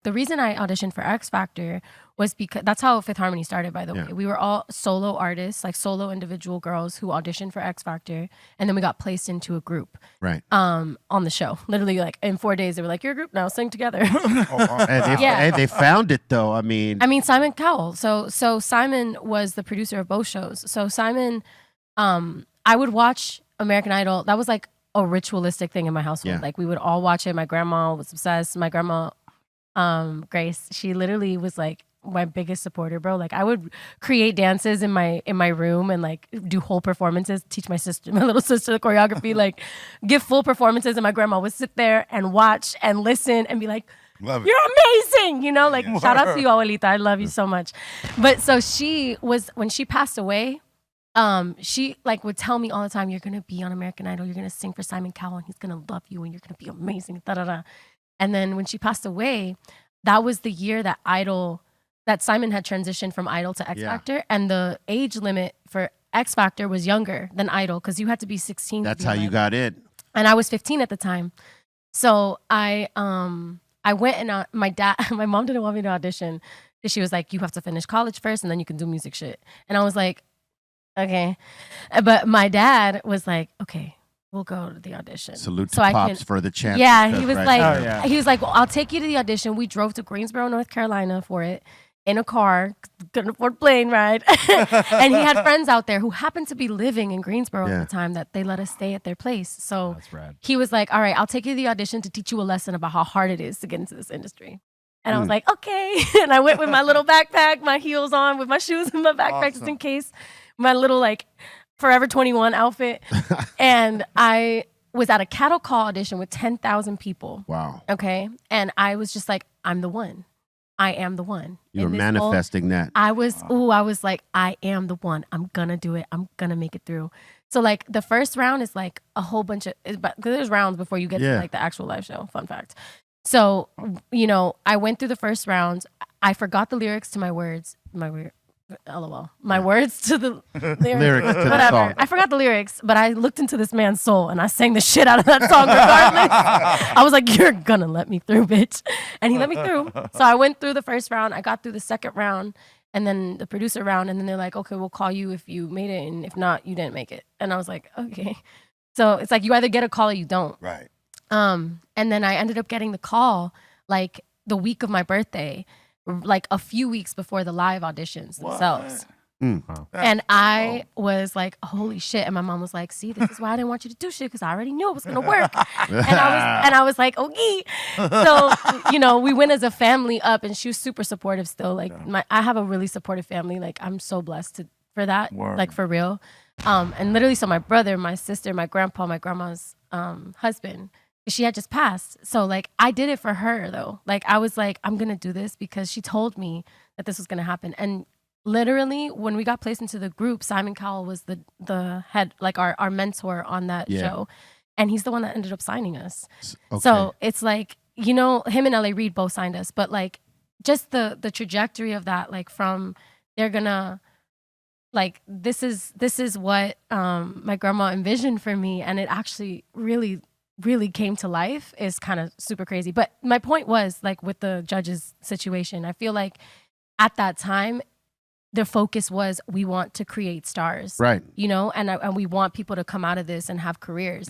the reason I auditioned for X Factor was because that's how Fifth Harmony started, by the way. We were all solo artists, like solo individual girls who auditioned for X Factor, and then we got placed into a group. Right. On the show. Literally, like in 4 days, they were like, "You're a group now, sing together." And they found it though. I mean, Simon Cowell. So Simon was the producer of both shows. So Simon, I would watch American Idol. That was like a ritualistic thing in my household. Like we would all watch it. My grandma was obsessed. My grandma, Grace, she literally was like my biggest supporter, bro. Like I would create dances in my room and like do whole performances, teach my little sister the choreography, like give full performances, and my grandma would sit there and watch and listen and be like, "You're amazing," you know, like shout out to you, abuelita, I love you so much. But so she was, when she passed away, she like would tell me all the time, "You're gonna be on American Idol, you're gonna sing for Simon Cowell, and he's gonna love you, and you're gonna be amazing." And then when she passed away, that was the year that Simon had transitioned from Idol to X Factor, and the age limit for X Factor was younger than Idol because you had to be 16. That's how you got in. And I was 15 at the time. So I went and my mom didn't want me to audition because she was like, "You have to finish college first and then you can do music shit." And I was like, okay. But my dad was like, "Okay, we'll go to the audition." Salute to Pops for the chance. Yeah, he was he was like, "Well, I'll take you to the audition." We drove to Greensboro, North Carolina for it in a car, couldn't afford plane ride. And he had friends out there who happened to be living in Greensboro at the time that they let us stay at their place. So he was like, "All right, I'll take you to the audition to teach you a lesson about how hard it is to get into this industry." And I was like, "Okay." And I went with my little backpack, my heels on, with my shoes in my backpack just in case, my little like Forever 21 outfit. And I was at a cattle call audition with 10,000 people. Wow. Okay. And I was just like, I'm the one. I am the one. You were manifesting that. I was like, I am the one. I'm gonna do it. I'm gonna make it through. So like the first round is like a whole bunch of, because there's rounds before you get to like the actual live show. Fun fact. So, you know, I went through the first round. I forgot the lyrics to my words. LOL. My words to the lyrics. Whatever. I forgot the lyrics, but I looked into this man's soul and I sang the shit out of that song regardless. I was like, "You're gonna let me through, bitch." And he let me through. So I went through the first round. I got through the second round and then the producer round. And then they're like, "Okay, we'll call you if you made it. And if not, you didn't make it." And I was like, "Okay." So it's like you either get a call or you don't. Right. And then I ended up getting the call like the week of my birthday, like a few weeks before the live auditions themselves. And I was like, "Holy shit." And my mom was like, "See, this is why I didn't want you to do shit, because I already knew it was gonna work." and I was like, "Okay." So, you know, we went as a family up, and she was super supportive still. Like I have a really supportive family. Like I'm so blessed for that. Like for real. And literally, so my brother, my sister, my grandpa, my grandma's husband, she had just passed. So like I did it for her though. Like I was like, I'm gonna do this because she told me that this was gonna happen. And literally when we got placed into the group, Simon Cowell was the head, like our mentor on that show. And he's the one that ended up signing us. So it's like, you know, him and L.A. Reid both signed us, but like just the trajectory of that, like from they're gonna, like this is what my grandma envisioned for me, and it actually really came to life, is kind of super crazy. But my point was, like with the judges situation, I feel like at that time the focus was, we want to create stars, right? You know, and we want people to come out of this and have careers.